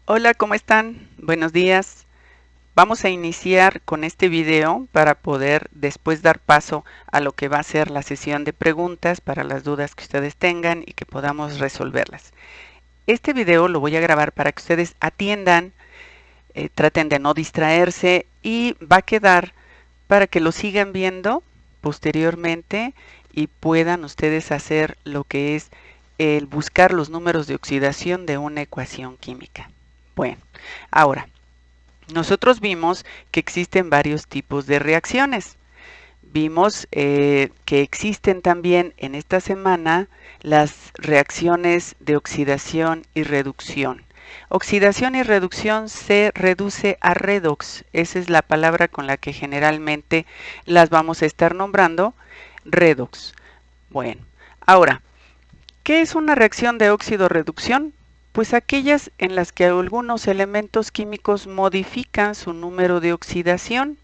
Hola, ¿cómo están? Buenos días. Vamos a iniciar con este video para poder después dar paso a lo que va a ser la sesión de preguntas para las dudas que ustedes tengan y que podamos resolverlas. Este video lo voy a grabar para que ustedes atiendan, traten de no distraerse y va a quedar para que lo sigan viendo posteriormente y puedan ustedes hacer lo que es el buscar los números de oxidación de una ecuación química. Bueno, ahora, nosotros vimos que existen varios tipos de reacciones. Vimos que existen también en esta semana las reacciones de oxidación y reducción. Oxidación y reducción se reduce a redox. Esa es la palabra con la que generalmente las vamos a estar nombrando, redox. Bueno, ahora, ¿qué es una reacción de óxido-reducción? Pues aquellas en las que algunos elementos químicos modifican su número de oxidación.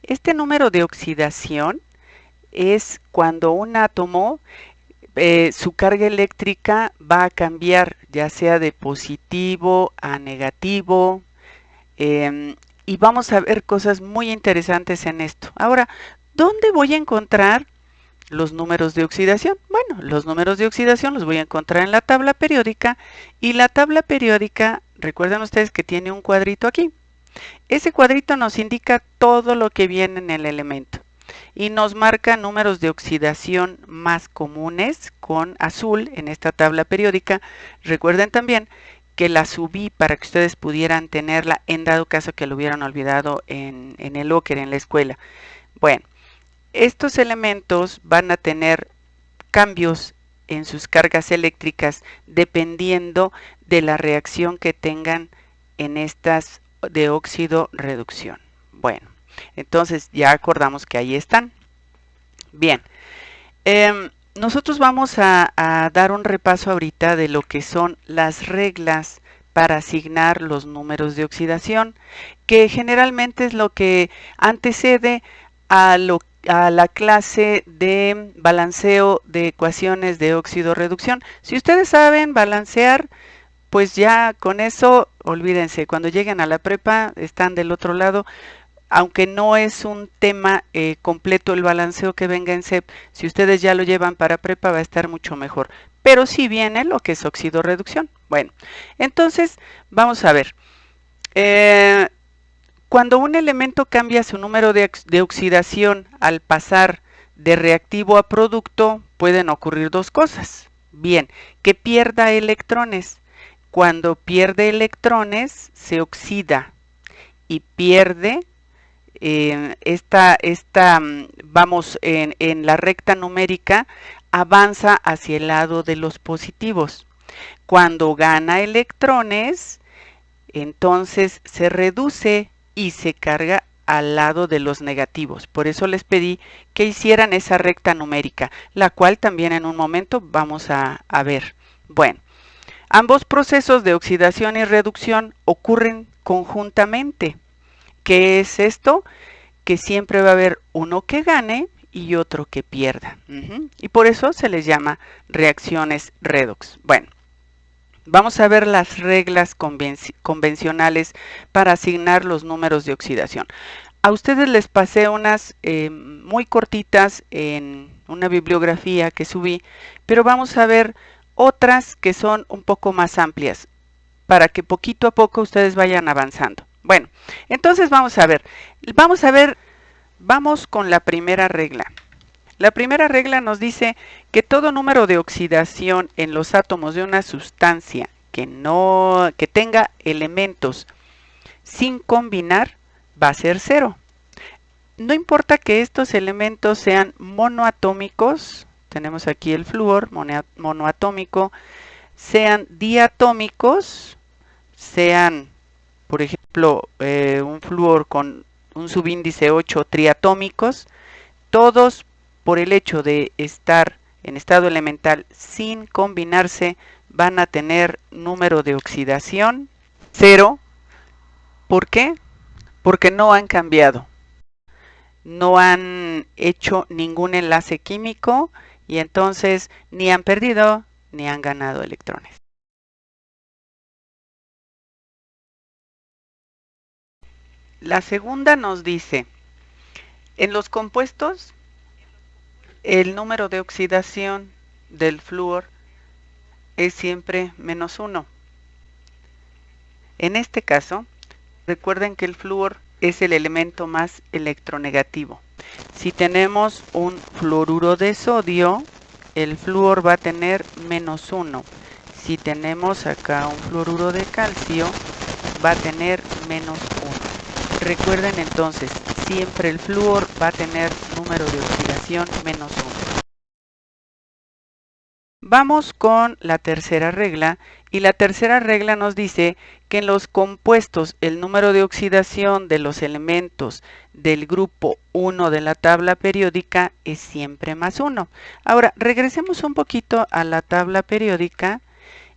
Este número de oxidación es cuando un átomo, su carga eléctrica va a cambiar, ya sea de positivo a negativo, y vamos a ver cosas muy interesantes en esto. Ahora, ¿dónde voy a encontrar los números de oxidación? Bueno, los números de oxidación los voy a encontrar en la tabla periódica y la tabla periódica, recuerden ustedes que tiene un cuadrito aquí. Ese cuadrito nos indica todo lo que viene en el elemento y nos marca números de oxidación más comunes con azul en esta tabla periódica. Recuerden también que la subí para que ustedes pudieran tenerla en dado caso que lo hubieran olvidado en el locker, en la escuela. Bueno, estos elementos van a tener cambios en sus cargas eléctricas dependiendo de la reacción que tengan en estas de óxido reducción. Bueno, entonces ya acordamos que ahí están. Bien, nosotros vamos a dar un repaso ahorita de lo que son las reglas para asignar los números de oxidación, que generalmente es lo que antecede a la clase de balanceo de ecuaciones de óxido-reducción. Si ustedes saben balancear, pues ya con eso, olvídense, cuando lleguen a la prepa están del otro lado, aunque no es un tema completo el balanceo que venga en CEP, si ustedes ya lo llevan para prepa va a estar mucho mejor. Pero sí viene lo que es óxido-reducción. Bueno, entonces vamos a ver. Cuando un elemento cambia su número de oxidación al pasar de reactivo a producto, pueden ocurrir dos cosas. Bien, que pierda electrones. Cuando pierde electrones, se oxida y pierde vamos, en la recta numérica, avanza hacia el lado de los positivos. Cuando gana electrones, entonces se reduce y se carga al lado de los negativos. Por eso les pedí que hicieran esa recta numérica, la cual también en un momento vamos a ver. Bueno, ambos procesos de oxidación y reducción ocurren conjuntamente. ¿Qué es esto? Que siempre va a haber uno que gane y otro que pierda. Y por eso se les llama reacciones redox. Bueno, vamos a ver las reglas convencionales para asignar los números de oxidación. A ustedes les pasé unas muy cortitas en una bibliografía que subí, pero vamos a ver otras que son un poco más amplias para que poquito a poco ustedes vayan avanzando. Bueno, entonces vamos a ver, vamos con la primera regla. La primera regla nos dice que todo número de oxidación en los átomos de una sustancia que tenga elementos sin combinar va a ser cero. No importa que estos elementos sean monoatómicos, tenemos aquí el flúor monoatómico, sean diatómicos, sean, por ejemplo, un flúor con un subíndice 8 triatómicos, todos por el hecho de estar en estado elemental sin combinarse van a tener número de oxidación cero. ¿Por qué? Porque no han cambiado, no han hecho ningún enlace químico y entonces ni han perdido ni han ganado electrones. La segunda nos dice, en los compuestos, el número de oxidación del flúor es siempre -1. En este caso, recuerden que el flúor es el elemento más electronegativo. Si tenemos un fluoruro de sodio, el flúor va a tener -1. Si tenemos acá un fluoruro de calcio, va a tener -1. Recuerden entonces, siempre el flúor va a tener número de oxidación -1. Vamos con la tercera regla, y la tercera regla nos dice que en los compuestos el número de oxidación de los elementos del grupo 1 de la tabla periódica es siempre +1. Ahora, regresemos un poquito a la tabla periódica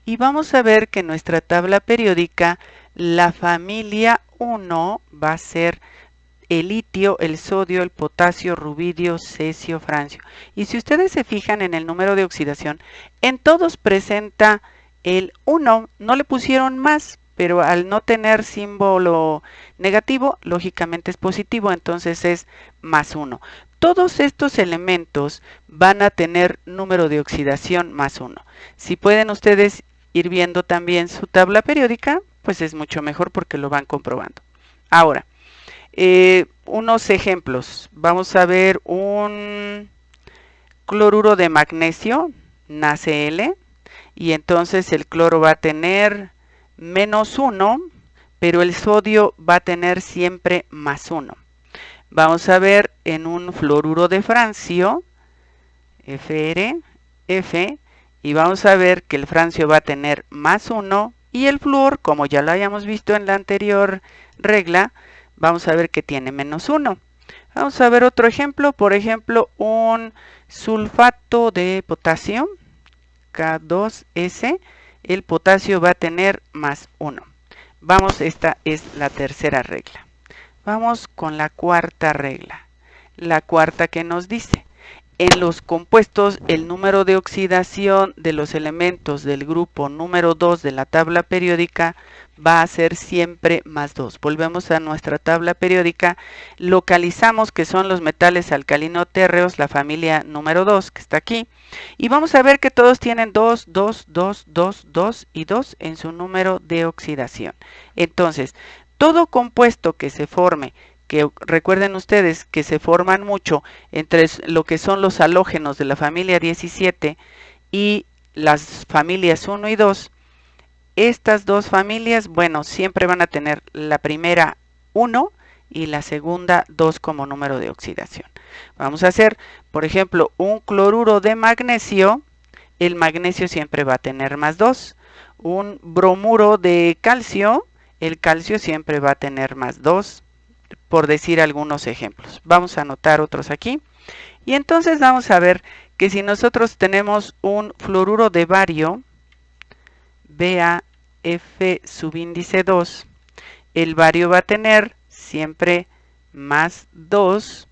y vamos a ver que en nuestra tabla periódica la familia 1 va a ser el litio, el sodio, el potasio, rubidio, cesio, francio. Y si ustedes se fijan en el número de oxidación, en todos presenta el 1. No le pusieron más, pero al no tener símbolo negativo, lógicamente es positivo, entonces es +1. Todos estos elementos van a tener número de oxidación +1. Si pueden ustedes ir viendo también su tabla periódica, pues es mucho mejor porque lo van comprobando. Ahora, unos ejemplos. Vamos a ver un cloruro de magnesio, NaCl, y entonces el cloro va a tener -1, pero el sodio va a tener siempre +1. Vamos a ver en un fluoruro de francio, FrF, y vamos a ver que el francio va a tener +1 y el flúor, como ya lo habíamos visto en la anterior regla, vamos a ver que tiene -1. Vamos a ver otro ejemplo, por ejemplo, un sulfato de potasio, K2S, el potasio va a tener +1. Vamos, esta es la tercera regla. Vamos con la cuarta regla. La cuarta que nos dice, en los compuestos el número de oxidación de los elementos del grupo número 2 de la tabla periódica va a ser siempre +2. Volvemos a nuestra tabla periódica, localizamos que son los metales alcalino-térreos, la familia número 2 que está aquí, y vamos a ver que todos tienen 2, 2, 2, 2, 2 y 2 en su número de oxidación. Entonces, todo compuesto que se forme, que recuerden ustedes que se forman mucho entre lo que son los halógenos de la familia 17 y las familias 1 y 2, estas dos familias, bueno, siempre van a tener la primera 1 y la segunda 2 como número de oxidación. Vamos a hacer, por ejemplo, un cloruro de magnesio, el magnesio siempre va a tener +2. Un bromuro de calcio, el calcio siempre va a tener +2, por decir algunos ejemplos. Vamos a anotar otros aquí. Y entonces vamos a ver que si nosotros tenemos un fluoruro de bario, BaF subíndice 2, el bario va a tener siempre +2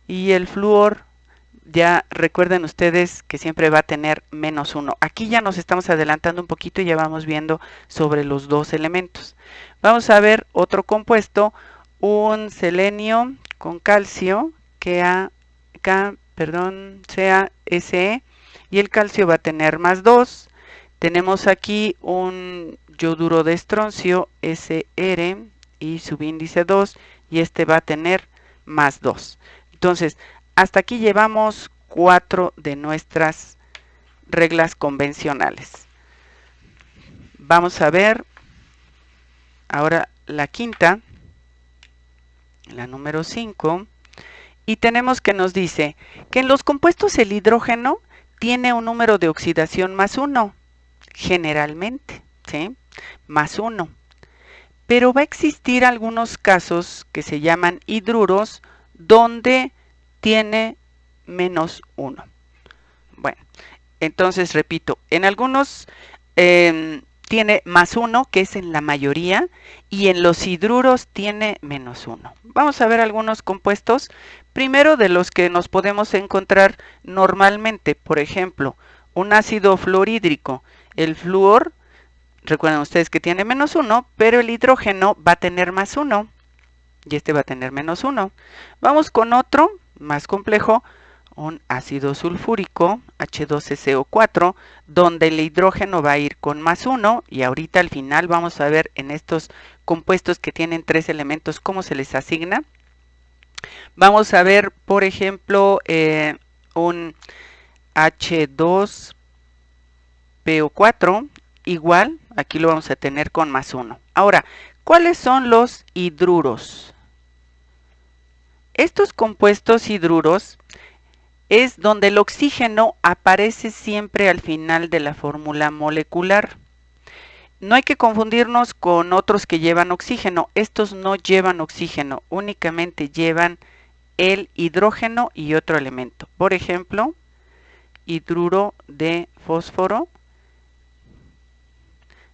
y el flúor, ya recuerden ustedes que siempre va a tener -1. Aquí ya nos estamos adelantando un poquito y ya vamos viendo sobre los dos elementos. Vamos a ver otro compuesto, un selenio con calcio, CaSe, y el calcio va a tener +2. Tenemos aquí un yoduro de estroncio, Sr, y subíndice 2, y este va a tener +2. Entonces, hasta aquí llevamos 4 de nuestras reglas convencionales. Vamos a ver ahora la quinta, la número 5, y tenemos que nos dice que en los compuestos el hidrógeno tiene un número de oxidación +1, generalmente, ¿sí? +1. Pero va a existir algunos casos que se llaman hidruros donde tiene -1. Bueno, entonces repito, en algunos tiene +1, que es en la mayoría, y en los hidruros tiene -1. Vamos a ver algunos compuestos, primero de los que nos podemos encontrar normalmente, por ejemplo, un ácido fluorhídrico, el flúor, recuerden ustedes que tiene -1, pero el hidrógeno va a tener +1. y este va a tener menos 1. Vamos con otro más complejo, un ácido sulfúrico, H2SO4, donde el hidrógeno va a ir con más 1, y ahorita al final vamos a ver en estos compuestos que tienen 3 elementos cómo se les asigna. Vamos a ver, por ejemplo, un H2PO4, igual, aquí lo vamos a tener con más 1. Ahora, ¿cuáles son los hidruros? Estos compuestos hidruros es donde el oxígeno aparece siempre al final de la fórmula molecular. No hay que confundirnos con otros que llevan oxígeno. Estos no llevan oxígeno, únicamente llevan el hidrógeno y otro elemento. Por ejemplo, hidruro de fósforo.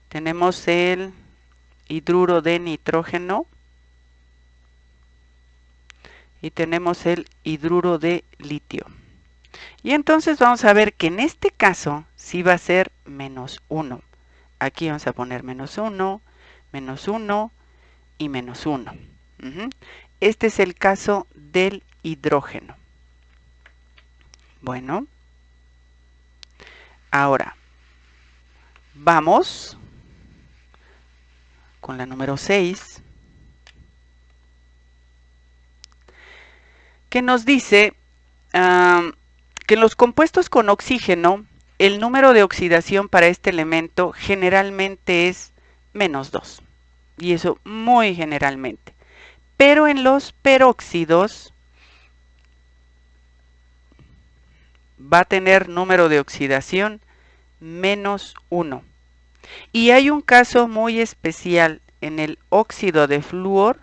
Tenemos el hidruro de nitrógeno. Y tenemos el hidruro de litio. Y entonces vamos a ver que en este caso sí va a ser menos 1. Aquí vamos a poner menos 1 y menos 1. Este es el caso del hidrógeno. Bueno, ahora vamos con la número 6, que nos dice que en los compuestos con oxígeno, el número de oxidación para este elemento generalmente es menos 2. Y eso muy generalmente. Pero en los peróxidos va a tener número de oxidación menos 1. Y hay un caso muy especial en el óxido de flúor.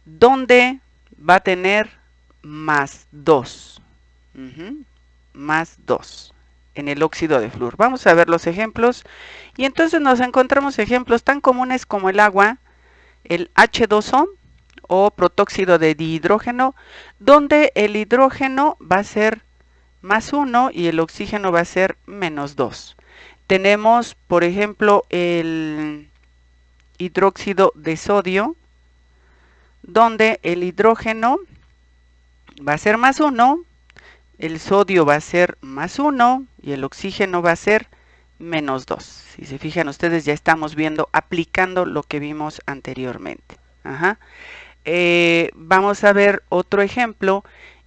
Donde va a tener más 2. Más 2 en el óxido de flúor. Vamos a ver los ejemplos. Y entonces nos encontramos ejemplos tan comunes como el agua, el H2O o protóxido de dihidrógeno, donde el hidrógeno va a ser más 1 y el oxígeno va a ser menos 2. Tenemos, por ejemplo, el hidróxido de sodio, donde el hidrógeno va a ser más 1, el sodio va a ser más 1 y el oxígeno va a ser menos 2. Si se fijan ustedes, ya estamos viendo, aplicando lo que vimos anteriormente. Vamos a ver otro ejemplo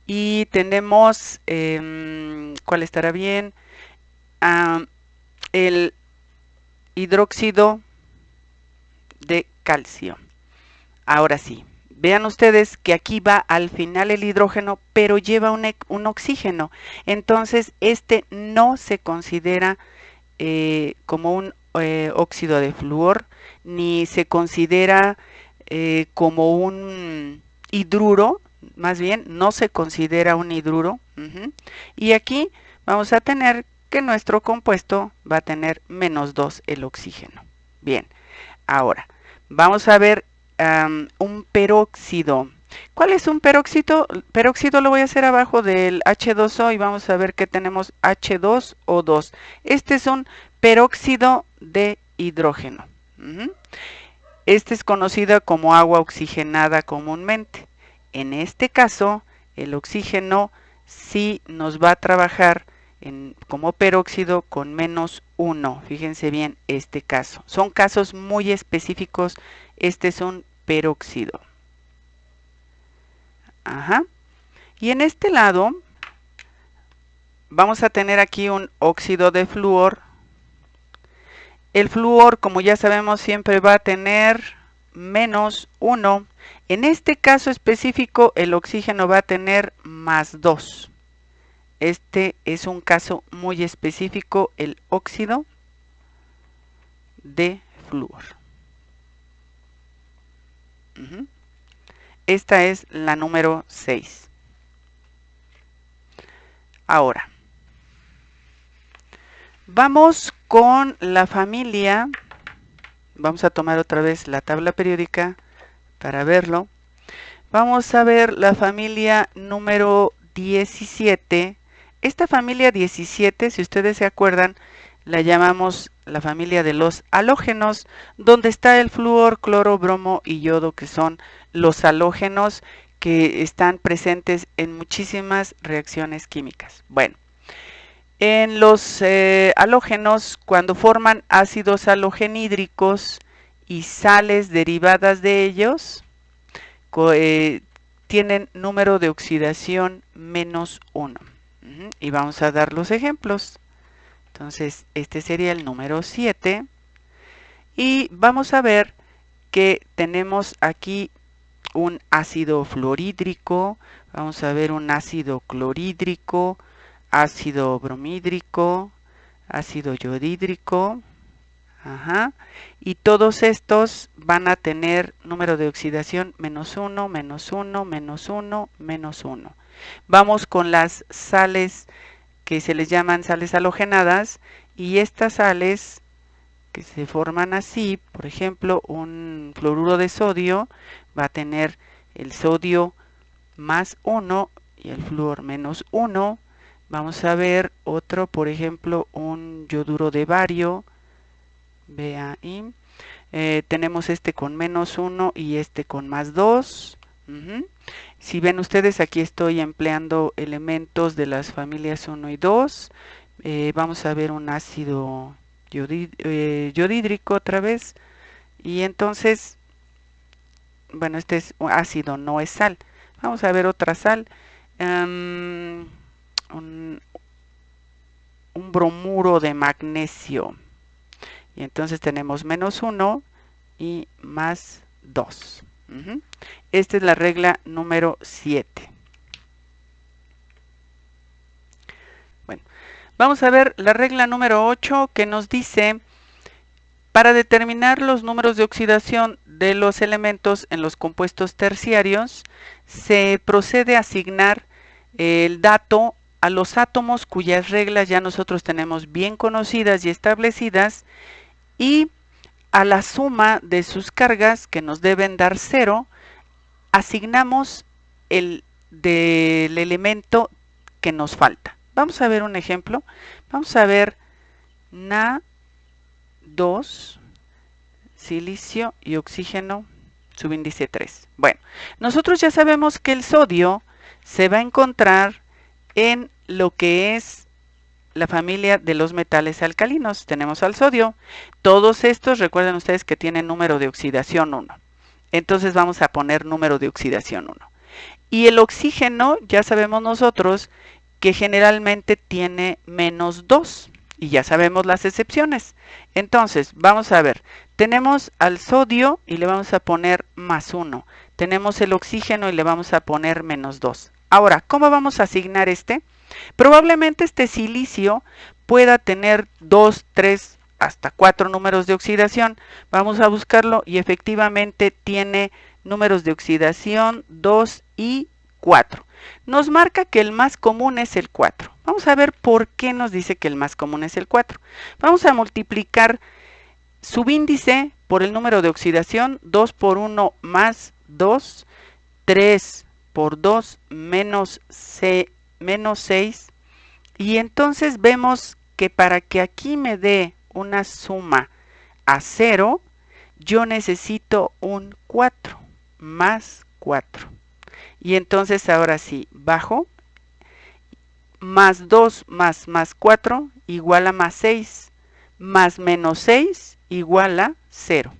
y tenemos, ¿cuál estará bien? El hidróxido de calcio. Ahora sí, vean ustedes que aquí va al final el hidrógeno, pero lleva un oxígeno. Entonces, este no se considera como un óxido de flúor, ni se considera como un hidruro, más bien, no se considera un hidruro. Y aquí vamos a tener que nuestro compuesto va a tener menos 2 el oxígeno. Bien, ahora vamos a ver un peróxido. ¿Cuál es un peróxido? Peróxido lo voy a hacer abajo del H2O y vamos a ver que tenemos H2O2. Este es un peróxido de hidrógeno. Este es conocido como agua oxigenada comúnmente. En este caso, el oxígeno sí nos va a trabajar como peróxido con menos 1. Fíjense bien este caso. Son casos muy específicos. Este es un peróxido. Y en este lado vamos a tener aquí un óxido de flúor. El flúor, como ya sabemos, siempre va a tener menos 1. En este caso específico, el oxígeno va a tener más 2. Este es un caso muy específico, el óxido de flúor. Esta es la número 6. Ahora, vamos con la familia. Vamos a tomar otra vez la tabla periódica para verlo. Vamos a ver la familia número 17. Esta familia 17, si ustedes se acuerdan, la llamamos la familia de los halógenos, donde está el flúor, cloro, bromo y yodo, que son los halógenos que están presentes en muchísimas reacciones químicas. Bueno, en los halógenos, cuando forman ácidos halogenhídricos y sales derivadas de ellos, tienen número de oxidación -1. Y vamos a dar los ejemplos. Entonces, este sería el número 7. Y vamos a ver que tenemos aquí un ácido fluorhídrico, vamos a ver un ácido clorhídrico, ácido bromhídrico, ácido yodhídrico, y todos estos van a tener número de oxidación -1, -1, -1, -1. Vamos con las sales que se les llaman sales halogenadas, y estas sales que se forman así, por ejemplo, un fluoruro de sodio va a tener el sodio +1 y el flúor -1. Vamos a ver otro, por ejemplo, un yoduro de bario, BAI. Tenemos este con -1 y este con +2. Si ven ustedes, aquí estoy empleando elementos de las familias 1 y 2. Vamos a ver un ácido yodhídrico otra vez. Y entonces, bueno, este es un ácido, no es sal. Vamos a ver otra sal. Un bromuro de magnesio. Y entonces tenemos -1 y +2. Esta es la regla número 7. Bueno, vamos a ver la regla número 8, que nos dice: para determinar los números de oxidación de los elementos en los compuestos terciarios, se procede a asignar el dato a los átomos cuyas reglas ya nosotros tenemos bien conocidas y establecidas, y a la suma de sus cargas, que nos deben dar 0, asignamos el del elemento que nos falta. Vamos a ver un ejemplo. Vamos a ver Na2, silicio y oxígeno, subíndice 3. Bueno, nosotros ya sabemos que el sodio se va a encontrar en lo que es la familia de los metales alcalinos. Tenemos al sodio. Todos estos, recuerden ustedes que tienen número de oxidación 1. Entonces vamos a poner número de oxidación 1. Y el oxígeno, ya sabemos nosotros que generalmente tiene -2. Y ya sabemos las excepciones. Entonces, vamos a ver. Tenemos al sodio y le vamos a poner +1. Tenemos el oxígeno y le vamos a poner -2. Ahora, ¿cómo vamos a asignar este? Probablemente este silicio pueda tener 2, 3, hasta 4 números de oxidación. Vamos a buscarlo y efectivamente tiene números de oxidación 2 y 4. Nos marca que el más común es el 4. Vamos a ver por qué nos dice que el más común es el 4. Vamos a multiplicar subíndice por el número de oxidación. 2 por 1 más 2, 3 por 2 menos 6. Y entonces vemos que para que aquí me dé una suma a 0, yo necesito un 4 más 4. Y entonces ahora sí, bajo, +2 más +4 igual a +6, más -6 igual a 0.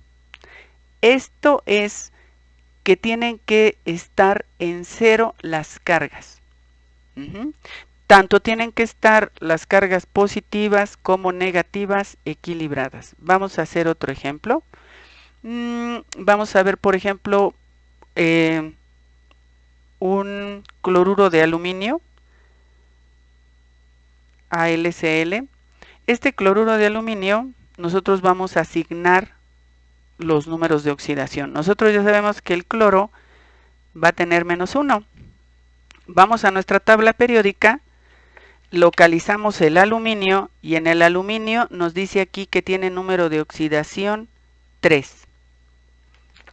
Esto es que tienen que estar en 0 las cargas. Tanto tienen que estar las cargas positivas como negativas equilibradas. Vamos a hacer otro ejemplo. Vamos a ver, por ejemplo, un cloruro de aluminio, AlCl. Este cloruro de aluminio, nosotros vamos a asignar los números de oxidación. Nosotros ya sabemos que el cloro va a tener -1. Vamos a nuestra tabla periódica, localizamos el aluminio y en el aluminio nos dice aquí que tiene número de oxidación 3.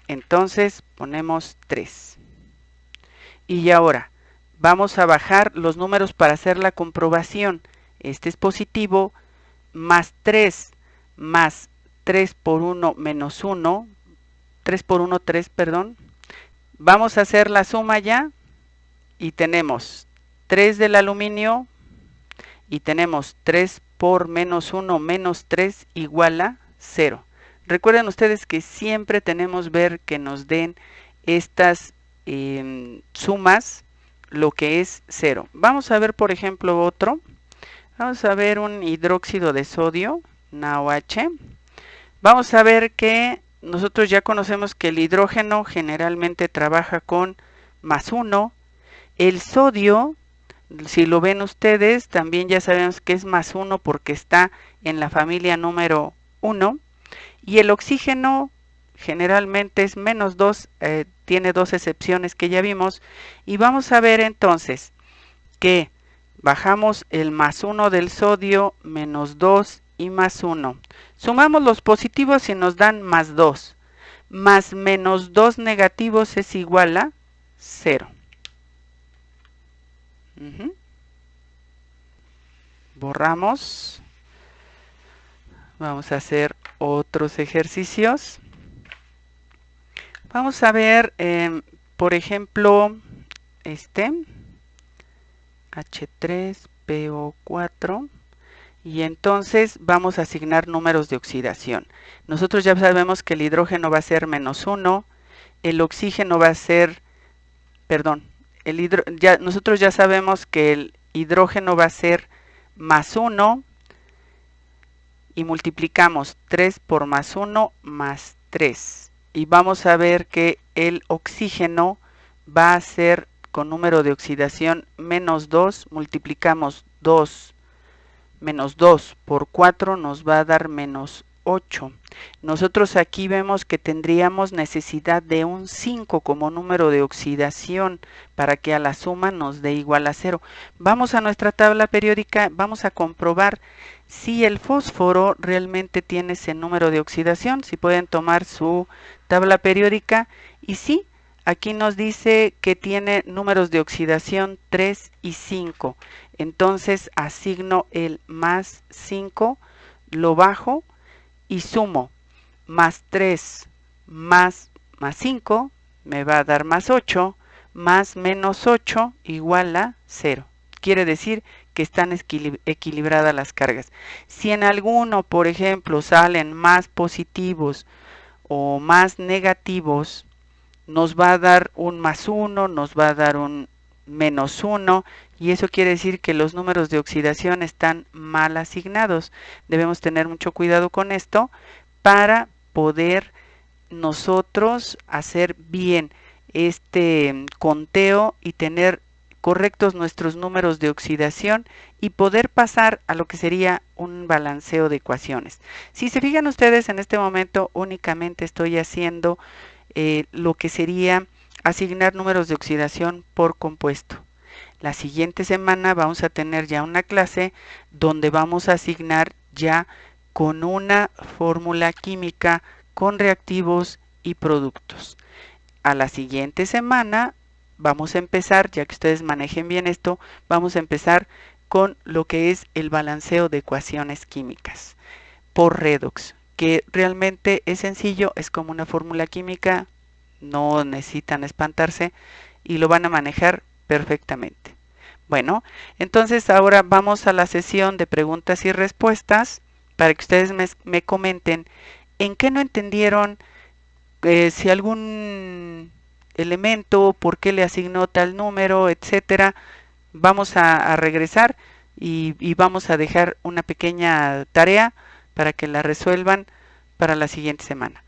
Entonces ponemos 3. Y ahora vamos a bajar los números para hacer la comprobación. Este es positivo, más 3 más 3 por 1 menos 1, 3 por 1, 3, perdón. Vamos a hacer la suma ya y tenemos 3 del aluminio y tenemos 3 por menos 1 menos 3 igual a 0. Recuerden ustedes que siempre tenemos ver que nos den estas sumas lo que es 0. Vamos a ver por ejemplo otro. Vamos a ver un hidróxido de sodio, NaOH. Vamos a ver que nosotros ya conocemos que el hidrógeno generalmente trabaja con más 1. El sodio, si lo ven ustedes, también ya sabemos que es más 1 porque está en la familia número 1. Y el oxígeno generalmente es menos 2, tiene dos excepciones que ya vimos. Y vamos a ver entonces que bajamos el más 1 del sodio, menos 2 y más 1. Sumamos los positivos y nos dan más 2. Más menos 2 negativos es igual a 0. Borramos. Vamos a hacer otros ejercicios. Vamos a ver, por ejemplo, este H3PO4. Y entonces vamos a asignar números de oxidación. Nosotros ya sabemos que el hidrógeno va a ser menos 1, el oxígeno va a ser, perdón, nosotros ya sabemos que el hidrógeno va a ser más 1 y multiplicamos 3 por más 1 más 3. Y vamos a ver que el oxígeno va a ser con número de oxidación menos 2, multiplicamos 2 menos 2 por 4 nos va a dar menos 8. Nosotros aquí vemos que tendríamos necesidad de un 5 como número de oxidación para que a la suma nos dé igual a 0. Vamos a nuestra tabla periódica, vamos a comprobar si el fósforo realmente tiene ese número de oxidación. Si pueden tomar su tabla periódica y sí, aquí nos dice que tiene números de oxidación 3 y 5. Entonces asigno el más 5, lo bajo y sumo más 3 más 5, me va a dar más 8, más menos 8 igual a 0. Quiere decir que están equilibradas las cargas. Si en alguno, por ejemplo, salen más positivos o más negativos, nos va a dar un más 1, nos va a dar un menos 1 y eso quiere decir que los números de oxidación están mal asignados. Debemos tener mucho cuidado con esto para poder nosotros hacer bien este conteo y tener correctos nuestros números de oxidación y poder pasar a lo que sería un balanceo de ecuaciones. Si se fijan ustedes, en este momento únicamente estoy haciendo lo que sería asignar números de oxidación por compuesto. La siguiente semana vamos a tener ya una clase donde vamos a asignar ya con una fórmula química con reactivos y productos. A la siguiente semana vamos a empezar, ya que ustedes manejen bien esto, vamos a empezar con lo que es el balanceo de ecuaciones químicas por redox, que realmente es sencillo, es como una fórmula química, no necesitan espantarse y lo van a manejar perfectamente. Bueno, entonces ahora vamos a la sesión de preguntas y respuestas para que ustedes me comenten en qué no entendieron, si algún elemento, por qué le asignó tal número, etcétera. Vamos a regresar y vamos a dejar una pequeña tarea para que la resuelvan para la siguiente semana.